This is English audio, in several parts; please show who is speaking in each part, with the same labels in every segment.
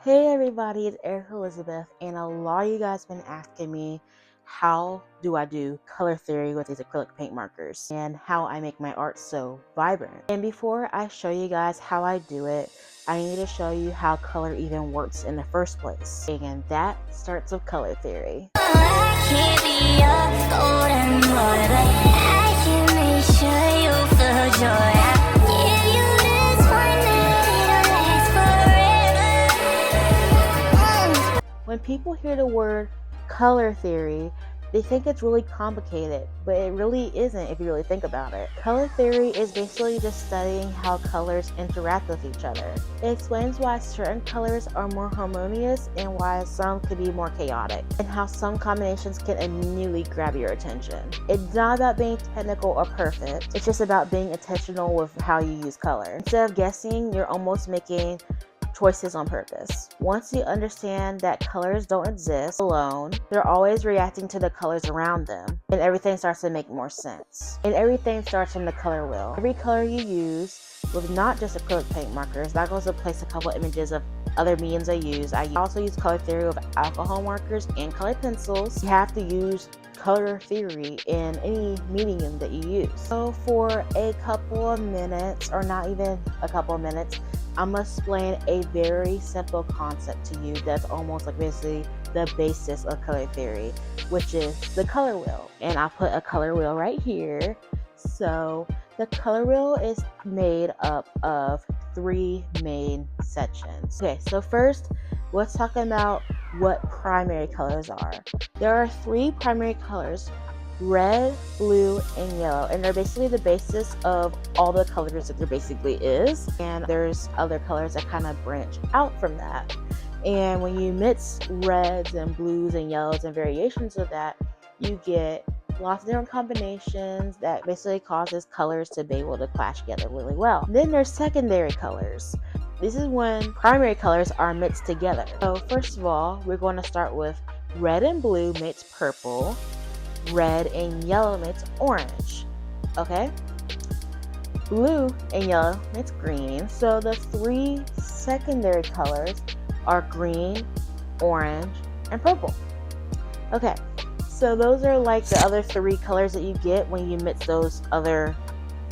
Speaker 1: Hey everybody, it's Erica Elizabeth, and a lot of you guys been asking me how do I do color theory with these acrylic paint markers and how I make my art so vibrant. And before I show you guys how I do it, I need to show you how color even works in the first place. And that starts with color theory. When people hear the word color theory, they think it's really complicated, but it really isn't if you really think about it. Color theory is basically just studying how colors interact with each other. It explains why certain colors are more harmonious and why some could be more chaotic, and how some combinations can immediately grab your attention. It's not about being technical or perfect, it's just about being intentional with how you use color. Instead of guessing, you're almost making choices on purpose. Once you understand that colors don't exist alone, they're always reacting to the colors around them, and everything starts to make more sense. And everything starts from the color wheel. Every color you use, with not just acrylic paint markers, that goes to place a couple images of other mediums I use. I also use color theory with alcohol markers and colored pencils. You have to use color theory in any medium that you use. So for a couple of minutes, or not even a couple of minutes, I'm going to explain a very simple concept to you that's almost like basically the basis of color theory, which is the color wheel. And I'll put a color wheel right here. So the color wheel is made up of three main sections. Okay, so first, let's talk about what primary colors are. There are three primary colors: red, blue, and yellow, and they're basically the basis of all the colors that there basically is. And there's other colors that kind of branch out from that. And when you mix reds and blues and yellows and variations of that, you get lots of different combinations that basically causes colors to be able to clash together really well. Then there's secondary colors. This is when primary colors are mixed together. So first of all, we're going to start with red and blue meets purple, red and yellow meets orange. Okay? Blue and yellow meets green. So the three secondary colors are green, orange, and purple. Okay, so those are like the other three colors that you get when you mix those other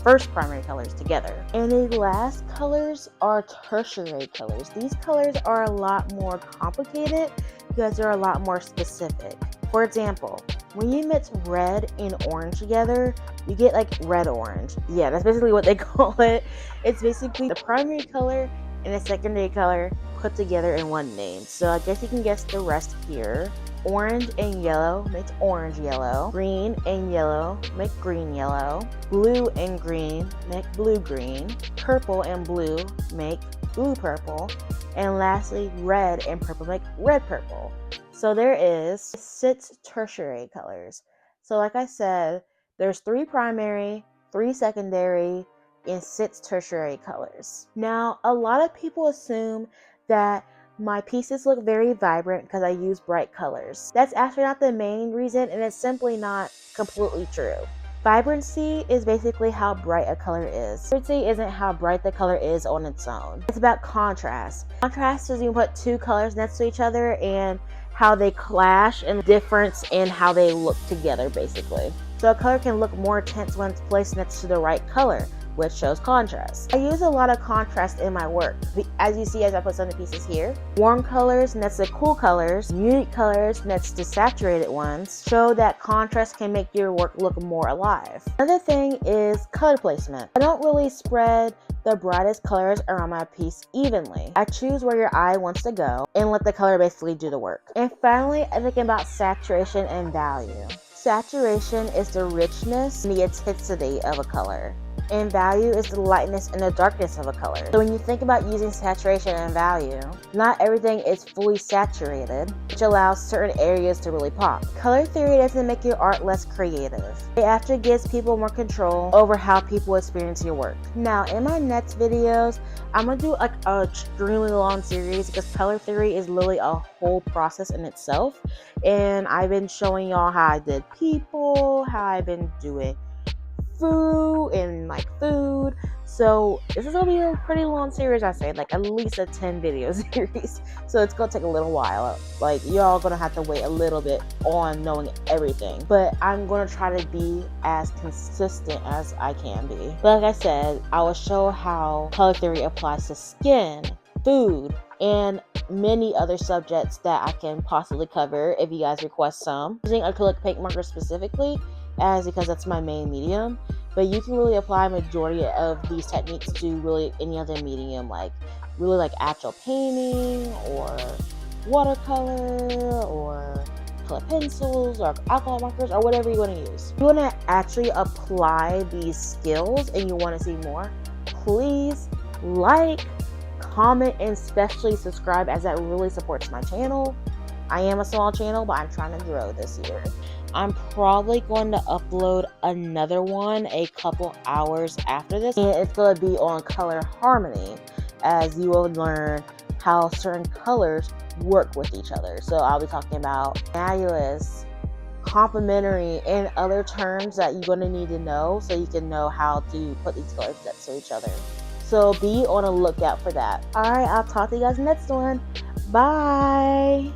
Speaker 1: first primary colors together. And the last colors are tertiary colors. These colors are a lot more complicated because they're a lot more specific. For example, when you mix red and orange together, you get like red orange. Yeah, that's basically what they call it. It's basically the primary color and the secondary color put together in one name. So I guess you can guess the rest here. Orange and yellow makes orange yellow. Green and yellow make green yellow. Blue and green make blue green. Purple and blue make blue purple. And lastly, red and purple make red purple. So there is 6 tertiary colors. So like I said, there's 3 primary, 3 secondary, and 6 tertiary colors. Now, a lot of people assume that my pieces look very vibrant because I use bright colors. That's actually not the main reason, and it's simply not completely true. Vibrancy is basically how bright a color is. Vibrancy isn't how bright the color is on its own. It's about contrast. Contrast is you put 2 colors next to each other and how they clash and difference in how they look together, basically. So a color can look more intense when it's placed next to the right color, which shows contrast. I use a lot of contrast in my work. As you see, as I put some of the pieces here, warm colors next to cool colors, muted colors next to saturated ones show that contrast can make your work look more alive. Another thing is color placement. I don't really spread the brightest colors around my piece evenly. I choose where your eye wants to go and let the color basically do the work. And finally, I think about saturation and value. Saturation is the richness and the intensity of a color, and value is the lightness and the darkness of a color. So when you think about using saturation and value, not everything is fully saturated, which allows certain areas to really pop. Color theory doesn't make your art less creative. It actually gives people more control over how people experience your work. Now, in my next videos, I'm gonna do like an extremely long series because color theory is literally a whole process in itself. And I've been showing y'all how I did people, how I've been doing food and like food. So this is gonna be a pretty long series, I say, like at least a 10 video series. So it's gonna take a little while. Like y'all gonna have to wait a little bit on knowing everything. But I'm gonna try to be as consistent as I can be. But like I said, I will show how color theory applies to skin, food, and many other subjects that I can possibly cover if you guys request some. Using acrylic paint markers specifically, as because that's my main medium. But you can really apply majority of these techniques to really any other medium, like really like actual painting or watercolor or color pencils or alcohol markers or whatever you want to use. If you want to actually apply these skills and you want to see more, please like, comment, and especially subscribe, as that really supports my channel. I am a small channel, but I'm trying to grow this year. I'm probably going to upload another one a couple hours after this, and it's going to be on color harmony, as you will learn how certain colors work with each other. So I'll be talking about annulus, complementary, and other terms that you're going to need to know so you can know how to put these colors next to each other. So be on a lookout for that. All right, I'll talk to you guys next one. Bye.